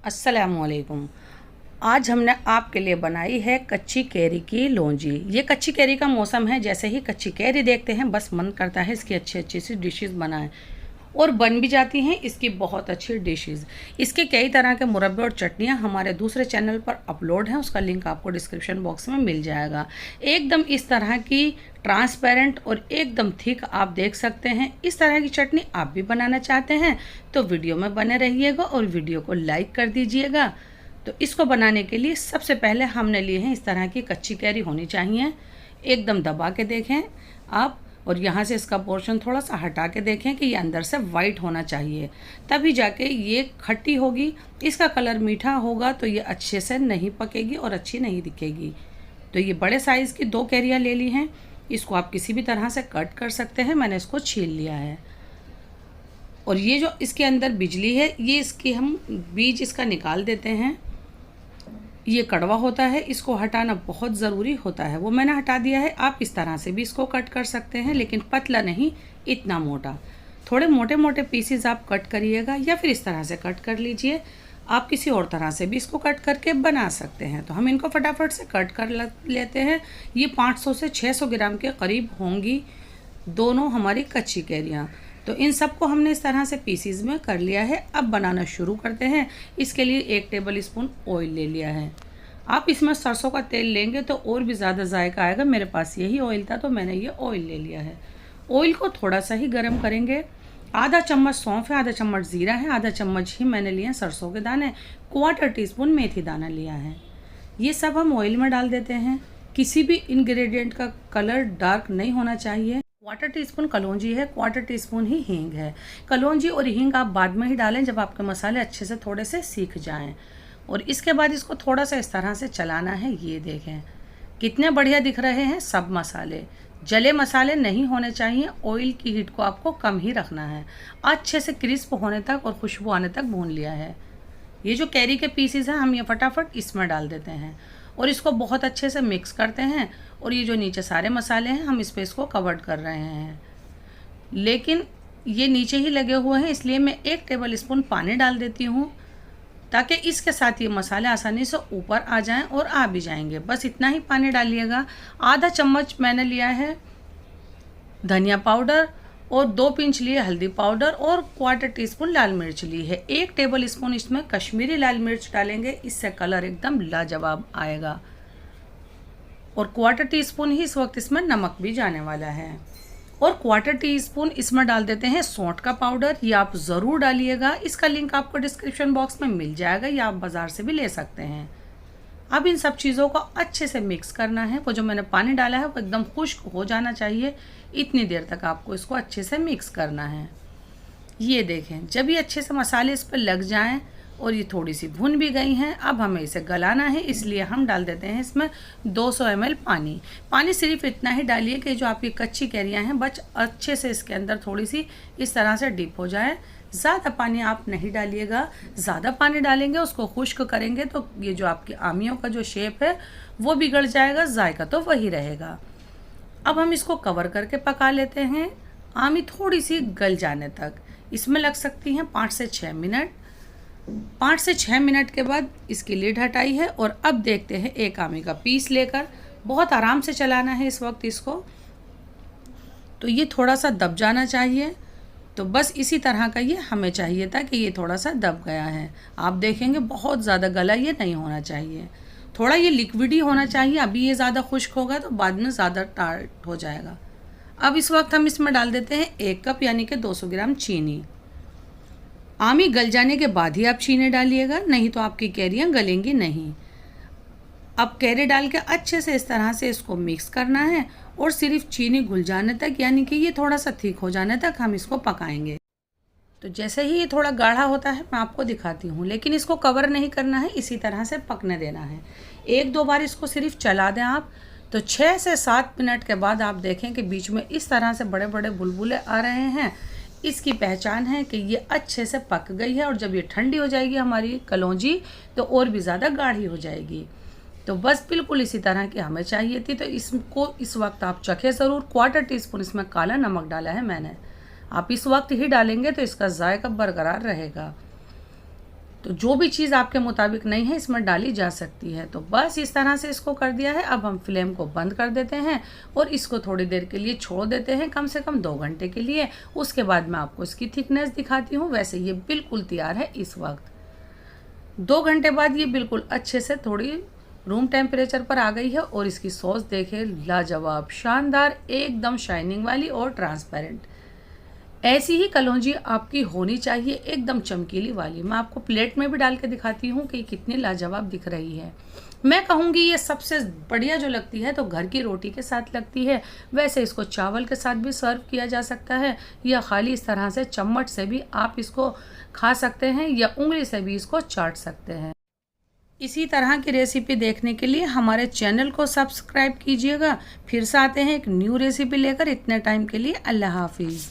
अस्सलामुअलैकुम। आज हमने आपके लिए बनाई है कच्ची कैरी की लौंजी। ये कच्ची कैरी का मौसम है, जैसे ही कच्ची कैरी देखते हैं बस मन करता है इसकी अच्छी अच्छी सी डिशेस बनाएं, और बन भी जाती हैं इसकी बहुत अच्छी डिशेस। इसके कई तरह के मुरब्बे और चटनियाँ हमारे दूसरे चैनल पर अपलोड हैं, उसका लिंक आपको डिस्क्रिप्शन बॉक्स में मिल जाएगा। एकदम इस तरह की ट्रांसपेरेंट और एकदम थिक आप देख सकते हैं। इस तरह की चटनी आप भी बनाना चाहते हैं तो वीडियो में बने रहिएगा और वीडियो को लाइक कर दीजिएगा। तो इसको बनाने के लिए सबसे पहले हमने लिए हैं इस तरह की कच्ची कैरी होनी चाहिए। एकदम दबा के देखें आप, और यहाँ से इसका पोर्शन थोड़ा सा हटा के देखें कि ये अंदर से वाइट होना चाहिए, तभी जाके ये खट्टी होगी। इसका कलर मीठा होगा तो ये अच्छे से नहीं पकेगी और अच्छी नहीं दिखेगी। तो ये बड़े साइज़ की 2 कैरियाँ ले ली हैं। इसको आप किसी भी तरह से कट कर सकते हैं। मैंने इसको छील लिया है। और ये जो इसके अंदर बिजली है, ये इसकी हम बीज इसका निकाल देते हैं। ये कड़वा होता है, इसको हटाना बहुत ज़रूरी होता है, वो मैंने हटा दिया है। आप इस तरह से भी इसको कट कर सकते हैं, लेकिन पतला नहीं, इतना मोटा। थोड़े मोटे मोटे पीसेस आप कट करिएगा, या फिर इस तरह से कट कर लीजिए। आप किसी और तरह से भी इसको कट करके बना सकते हैं। तो हम इनको फटाफट से कट कर लेते हैं। ये 500 से 600 ग्राम के करीब होंगी दोनों हमारी कच्ची कैरियाँ। तो इन सबको हमने इस तरह से पीसीज में कर लिया है। अब बनाना शुरू करते हैं। इसके लिए 1 टेबल स्पून ऑयल ले लिया है। आप इसमें सरसों का तेल लेंगे तो और भी ज़्यादा जायका आएगा। मेरे पास यही ऑयल था तो मैंने ये ऑयल ले लिया है। ऑयल को थोड़ा सा ही गर्म करेंगे। आधा चम्मच सौंफ है, आधा चम्मच ज़ीरा है, आधा चम्मच ही मैंने लिए सरसों के दाने, 1/4 टीस्पून मेथी दाना लिया है। ये सब हम ऑयल में डाल देते हैं। किसी भी इंग्रेडिएंट का कलर डार्क नहीं होना चाहिए। 1/4 टीस्पून कलौंजी है, 1/4 टीस्पून ही हींग है। कलौंजी और हींग आप बाद में ही डालें जब आपके मसाले अच्छे से थोड़े से सीख जाएं। और इसके बाद इसको थोड़ा सा इस तरह से चलाना है। ये देखें कितने बढ़िया दिख रहे हैं सब मसाले। जले मसाले नहीं होने चाहिए। ऑयल की हीट को आपको कम ही रखना है। अच्छे से क्रिस्प होने तक और खुशबू आने तक भून लिया है। ये जो कैरी के पीसेस हैं हम ये फटाफट इसमें डाल देते हैं और इसको बहुत अच्छे से मिक्स करते हैं। और ये जो नीचे सारे मसाले हैं हम इस पर इसको कवर्ड कर रहे हैं, लेकिन ये नीचे ही लगे हुए हैं, इसलिए मैं 1 टेबल स्पून पानी डाल देती हूँ ताकि इसके साथ ये मसाले आसानी से ऊपर आ जाएं और आ भी जाएंगे। बस इतना ही पानी डालिएगा। आधा चम्मच मैंने लिया है धनिया पाउडर और 2 पिंच लिए हल्दी पाउडर और 1/4 टीस्पून लाल मिर्च ली है। 1 टेबल स्पून इसमें कश्मीरी लाल मिर्च डालेंगे, इससे कलर एकदम लाजवाब आएगा। और 1/4 टीस्पून ही इस वक्त इसमें नमक भी जाने वाला है। और 1/4 टीस्पून इसमें डाल देते हैं सौंठ का पाउडर। ये आप ज़रूर डालिएगा। इसका लिंक आपको डिस्क्रिप्शन बॉक्स में मिल जाएगा, या आप बाज़ार से भी ले सकते हैं। अब इन सब चीज़ों को अच्छे से मिक्स करना है। वो जो मैंने पानी डाला है वो एकदम खुश्क हो जाना चाहिए। इतनी देर तक आपको इसको अच्छे से मिक्स करना है। ये देखें जब ये अच्छे से मसाले इस पर लग जाएं और ये थोड़ी सी भुन भी गई हैं, अब हमें इसे गलाना है, इसलिए हम डाल देते हैं इसमें 200 ml पानी। पानी सिर्फ इतना ही डालिए कि जो आपकी कच्ची कैरियाँ हैं बस अच्छे से इसके अंदर थोड़ी सी इस तरह से डिप हो जाए। ज़्यादा पानी आप नहीं डालिएगा। ज़्यादा पानी डालेंगे उसको खुश्क करेंगे तो ये जो आपकी आमियों का जो शेप है वो बिगड़ जाएगा, जायका तो वही रहेगा। अब हम इसको कवर करके पका लेते हैं आमी थोड़ी सी गल जाने तक। इसमें लग सकती हैं 5 से 6 मिनट। 5 से 6 मिनट के बाद इसकी लिड हटाई है और अब देखते हैं एक आमी का पीस लेकर। बहुत आराम से चलाना है इस वक्त इसको, तो ये थोड़ा सा दब जाना चाहिए। तो बस इसी तरह का ये हमें चाहिए था कि ये थोड़ा सा दब गया है। आप देखेंगे बहुत ज़्यादा गला ये नहीं होना चाहिए, थोड़ा ये लिक्विड ही होना चाहिए। अभी ये ज़्यादा खुश्क होगा तो बाद में ज़्यादा टाइट हो जाएगा। अब इस वक्त हम इसमें डाल देते हैं 1 कप यानी कि 200 ग्राम चीनी। आमी गल जाने के बाद ही आप चीनी डालिएगा, नहीं तो आपकी कैरियाँ गलेंगी नहीं। अब कैरी डाल के अच्छे से इस तरह से इसको मिक्स करना है और सिर्फ चीनी घुल जाने तक, यानी कि ये थोड़ा सा थिक हो जाने तक हम इसको पकाएंगे। तो जैसे ही ये थोड़ा गाढ़ा होता है मैं आपको दिखाती हूँ, लेकिन इसको कवर नहीं करना है, इसी तरह से पकने देना है। 1-2 बार इसको सिर्फ चला दें आप, तो 6 से 7 मिनट के बाद आप देखें कि बीच में इस तरह से बड़े बड़े बुलबुले आ रहे हैं। इसकी पहचान है कि ये अच्छे से पक गई है। और जब ये ठंडी हो जाएगी हमारी कलौंजी तो और भी ज़्यादा गाढ़ी हो जाएगी। तो बस बिल्कुल इसी तरह की हमें चाहिए थी। तो इसको इस वक्त आप चखें ज़रूर। 1/4 टीस्पून इसमें काला नमक डाला है मैंने। आप इस वक्त ही डालेंगे तो इसका जायका बरकरार रहेगा। तो जो भी चीज़ आपके मुताबिक नहीं है इसमें डाली जा सकती है। तो बस इस तरह से इसको कर दिया है। अब हम फ्लेम को बंद कर देते हैं और इसको थोड़ी देर के लिए छोड़ देते हैं, कम से कम 2 घंटे के लिए। उसके बाद मैं आपको इसकी थिकनेस दिखाती हूँ। वैसे ये बिल्कुल तैयार है इस वक्त। 2 घंटे बाद ये बिल्कुल अच्छे से थोड़ी रूम टेम्परेचर पर आ गई है और इसकी सॉस देखें, लाजवाब, शानदार, एकदम शाइनिंग वाली और ट्रांसपेरेंट। ऐसी ही कलौंजी आपकी होनी चाहिए, एकदम चमकीली वाली। मैं आपको प्लेट में भी डाल के दिखाती हूँ कि कितनी लाजवाब दिख रही है। मैं कहूँगी ये सबसे बढ़िया जो लगती है तो घर की रोटी के साथ लगती है। वैसे इसको चावल के साथ भी सर्व किया जा सकता है या खाली इस तरह से चम्मच से भी आप इसको खा सकते हैं या उंगली से भी इसको चाट सकते हैं। इसी तरह की रेसिपी देखने के लिए हमारे चैनल को सब्सक्राइब कीजिएगा। फिर से आते हैं एक न्यू रेसिपी लेकर। इतने टाइम के लिए अल्लाह हाफिज़।